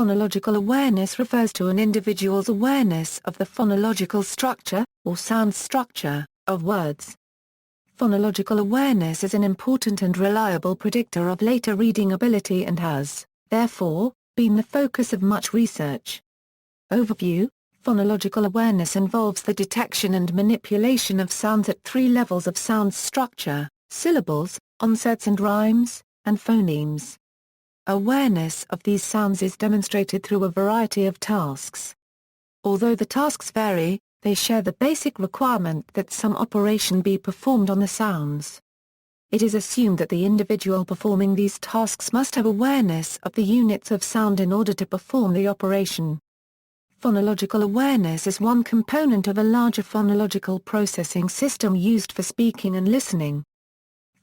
Phonological awareness refers to an individual's awareness of the phonological structure, or sound structure, of words. Phonological awareness is an important and reliable predictor of later reading ability and has, therefore, been the focus of much research. Overview: Phonological awareness involves the detection and manipulation of sounds at three levels of sound structure: syllables, onsets and rhymes, and phonemes. Awareness of these sounds is demonstrated through a variety of tasks. Although the tasks vary, they share the basic requirement that some operation be performed on the sounds. It is assumed that the individual performing these tasks must have awareness of the units of sound in order to perform the operation. Phonological awareness is one component of a larger phonological processing system used for speaking and listening.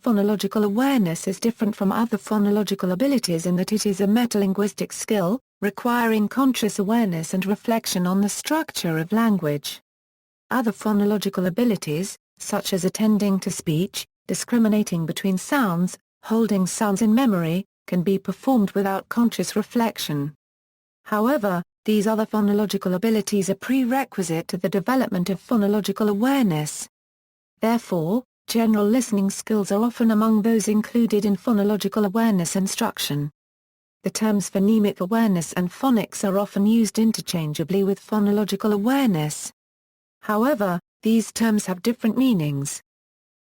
Phonological awareness is different from other phonological abilities in that it is a metalinguistic skill, requiring conscious awareness and reflection on the structure of language. Other phonological abilities, such as attending to speech, discriminating between sounds, holding sounds in memory, can be performed without conscious reflection. However, these other phonological abilities are prerequisite to the development of phonological awareness. Therefore, general listening skills are often among those included in phonological awareness instruction. The terms phonemic awareness and phonics are often used interchangeably with phonological awareness. However, these terms have different meanings.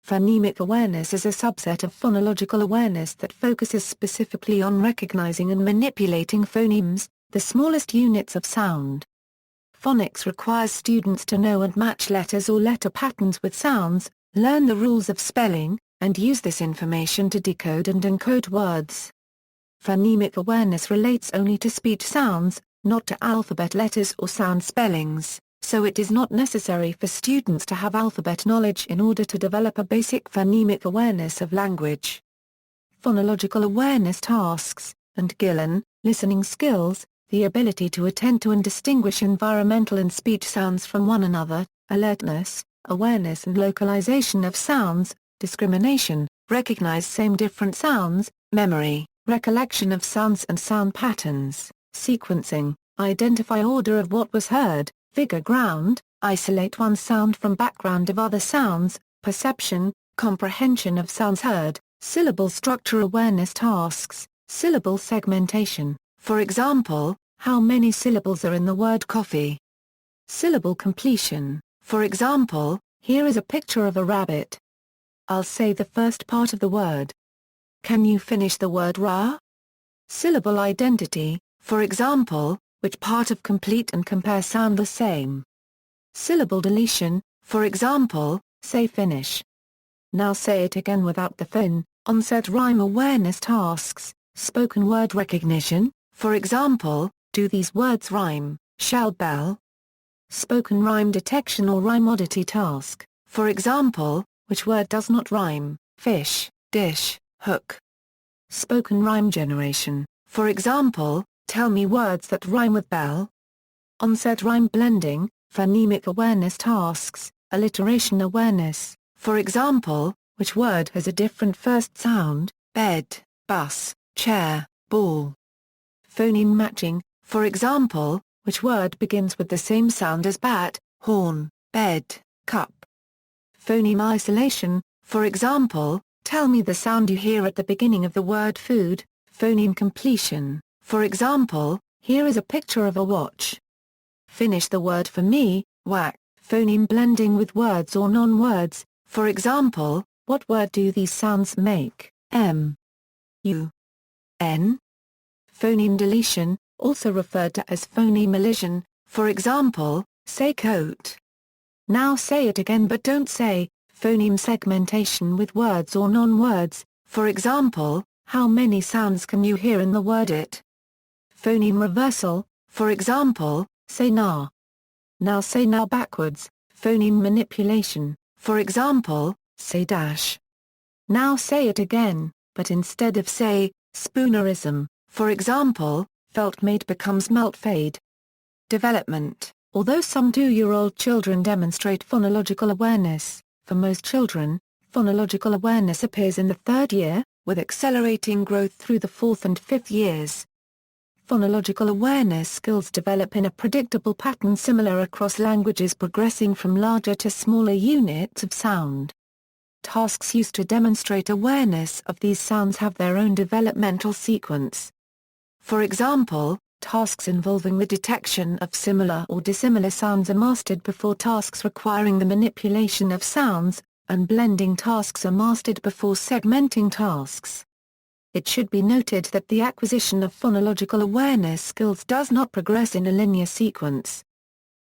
Phonemic awareness is a subset of phonological awareness that focuses specifically on recognizing and manipulating phonemes, the smallest units of sound. Phonics requires students to know and match letters or letter patterns with sounds, learn the rules of spelling, and use this information to decode and encode words. Phonemic awareness relates only to speech sounds, not to alphabet letters or sound spellings, so it is not necessary for students to have alphabet knowledge in order to develop a basic phonemic awareness of language. Phonological awareness tasks, and Gillen, listening skills, the ability to attend to and distinguish environmental and speech sounds from one another, alertness, awareness and localization of sounds, discrimination, recognize same different sounds, memory, recollection of sounds and sound patterns, sequencing, identify order of what was heard, figure ground, isolate one sound from background of other sounds, perception, comprehension of sounds heard, syllable structure awareness tasks, syllable segmentation, for example, how many syllables are in the word coffee. Syllable completion, for example, here is a picture of a rabbit. I'll say the first part of the word. Can you finish the word ra? Syllable identity, for example, which part of complete and compare sound the same. Syllable deletion, for example, say finish. Now say it again without the phone, onset rhyme awareness tasks, spoken word recognition, for example, do these words rhyme, shell bell? Spoken rhyme detection or rhyme oddity task, for example, which word does not rhyme, fish, dish, hook? Spoken rhyme generation, for example, tell me words that rhyme with bell. Onset rhyme blending, phonemic awareness tasks, alliteration awareness, for example, which word has a different first sound, bed, bus, chair, ball? Phoneme matching, for example, which word begins with the same sound as bat, horn, bed, cup? Phoneme isolation, for example, tell me the sound you hear at the beginning of the word food. Phoneme completion, for example, here is a picture of a watch. Finish the word for me, whack. Phoneme blending with words or non-words, for example, what word do these sounds make, m, u, n? Phoneme deletion, also referred to as phoneme elision, for example, say coat. Now say it again but don't say. Phoneme segmentation with words or non-words, for example, how many sounds can you hear in the word it? Phoneme reversal, for example, say na. Now say now backwards. Phoneme manipulation, for example, say dash. Now say it again, but instead of say, spoonerism, for example, felt made becomes melt fade. Development. Although some 2-year-old children demonstrate phonological awareness, for most children, phonological awareness appears in the 3rd year, with accelerating growth through the 4th and 5th years. Phonological awareness skills develop in a predictable pattern similar across languages, progressing from larger to smaller units of sound. Tasks used to demonstrate awareness of these sounds have their own developmental sequence. For example, tasks involving the detection of similar or dissimilar sounds are mastered before tasks requiring the manipulation of sounds, and blending tasks are mastered before segmenting tasks. It should be noted that the acquisition of phonological awareness skills does not progress in a linear sequence.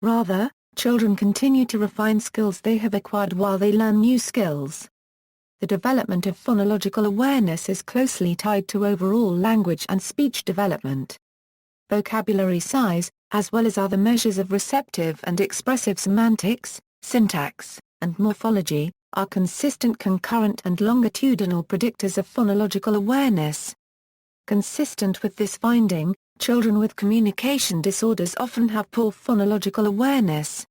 Rather, children continue to refine skills they have acquired while they learn new skills. The development of phonological awareness is closely tied to overall language and speech development. Vocabulary size, as well as other measures of receptive and expressive semantics, syntax, and morphology, are consistent concurrent and longitudinal predictors of phonological awareness. Consistent with this finding, children with communication disorders often have poor phonological awareness.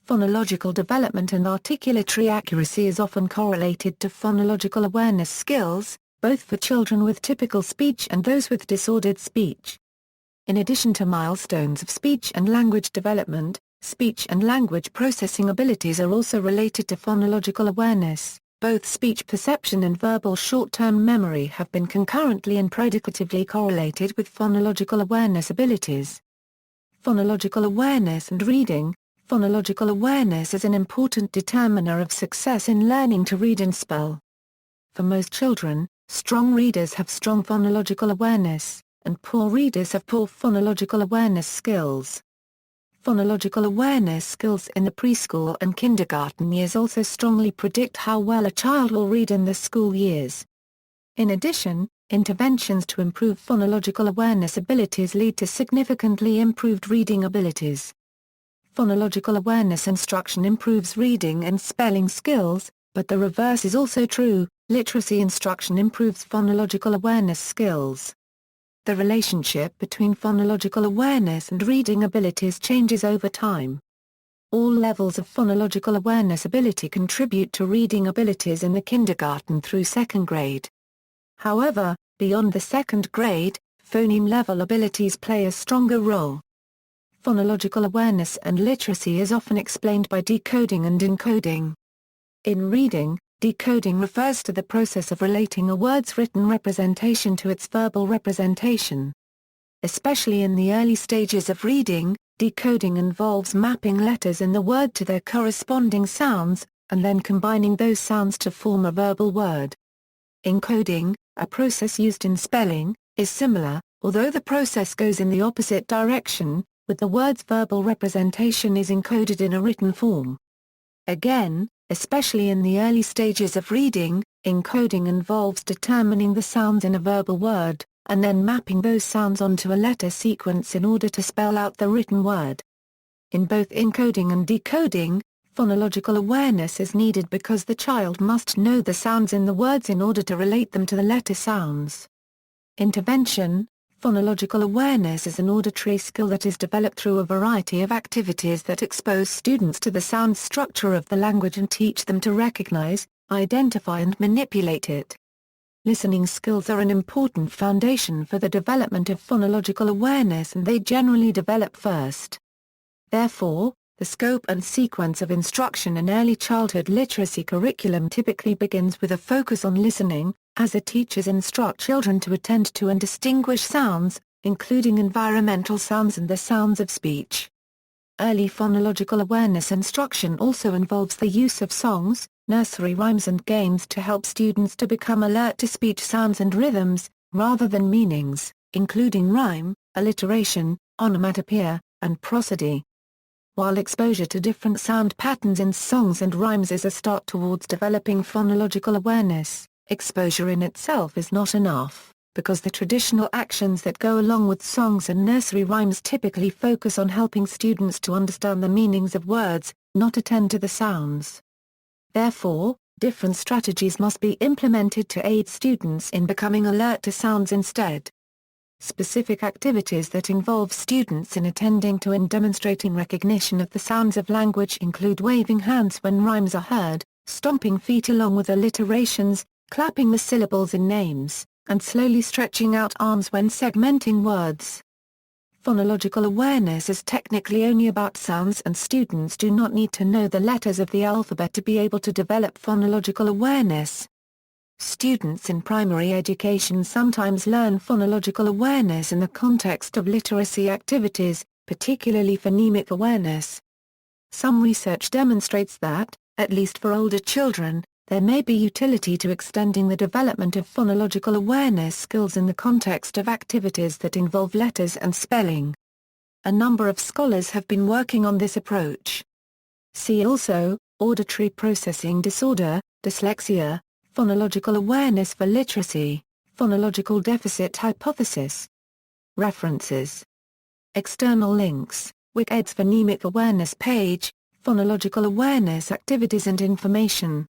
Phonological development and articulatory accuracy is often correlated to phonological awareness skills, both for children with typical speech and those with disordered speech. In addition to milestones of speech and language development, speech and language processing abilities are also related to phonological awareness. Both speech perception and verbal short-term memory have been concurrently and predicatively correlated with phonological awareness abilities. Phonological awareness and reading. Phonological awareness is an important determiner of success in learning to read and spell. For most children, strong readers have strong phonological awareness, and poor readers have poor phonological awareness skills. Phonological awareness skills in the preschool and kindergarten years also strongly predict how well a child will read in the school years. In addition, interventions to improve phonological awareness abilities lead to significantly improved reading abilities. Phonological awareness instruction improves reading and spelling skills, but the reverse is also true. Literacy instruction improves phonological awareness skills. The relationship between phonological awareness and reading abilities changes over time. All levels of phonological awareness ability contribute to reading abilities in the kindergarten through second grade. However, beyond the second grade, phoneme-level abilities play a stronger role. Phonological awareness and literacy is often explained by decoding and encoding. In reading, decoding refers to the process of relating a word's written representation to its verbal representation. Especially in the early stages of reading, decoding involves mapping letters in the word to their corresponding sounds, and then combining those sounds to form a verbal word. Encoding, a process used in spelling, is similar, although the process goes in the opposite direction, with the word's verbal representation is encoded in a written form. Again, especially in the early stages of reading, encoding involves determining the sounds in a verbal word, and then mapping those sounds onto a letter sequence in order to spell out the written word. In both encoding and decoding, phonological awareness is needed because the child must know the sounds in the words in order to relate them to the letter sounds. Intervention. Phonological awareness is an auditory skill that is developed through a variety of activities that expose students to the sound structure of the language and teach them to recognize, identify and manipulate it. Listening skills are an important foundation for the development of phonological awareness, and they generally develop first. Therefore, the scope and sequence of instruction in early childhood literacy curriculum typically begins with a focus on listening, as the teachers instruct children to attend to and distinguish sounds, including environmental sounds and the sounds of speech. Early phonological awareness instruction also involves the use of songs, nursery rhymes and games to help students to become alert to speech sounds and rhythms, rather than meanings, including rhyme, alliteration, onomatopoeia, and prosody. While exposure to different sound patterns in songs and rhymes is a start towards developing phonological awareness, exposure in itself is not enough, because the traditional actions that go along with songs and nursery rhymes typically focus on helping students to understand the meanings of words, not attend to the sounds. Therefore, different strategies must be implemented to aid students in becoming alert to sounds instead. Specific activities that involve students in attending to and demonstrating recognition of the sounds of language include waving hands when rhymes are heard, stomping feet along with alliterations, clapping the syllables in names, and slowly stretching out arms when segmenting words. Phonological awareness is technically only about sounds, and students do not need to know the letters of the alphabet to be able to develop phonological awareness. Students in primary education sometimes learn phonological awareness in the context of literacy activities, particularly phonemic awareness. Some research demonstrates that, at least for older children, there may be utility to extending the development of phonological awareness skills in the context of activities that involve letters and spelling. A number of scholars have been working on this approach. See also, auditory processing disorder, dyslexia, phonological awareness for literacy, phonological deficit hypothesis. References. External links, WikID's Phonemic Awareness page, Phonological Awareness activities and information.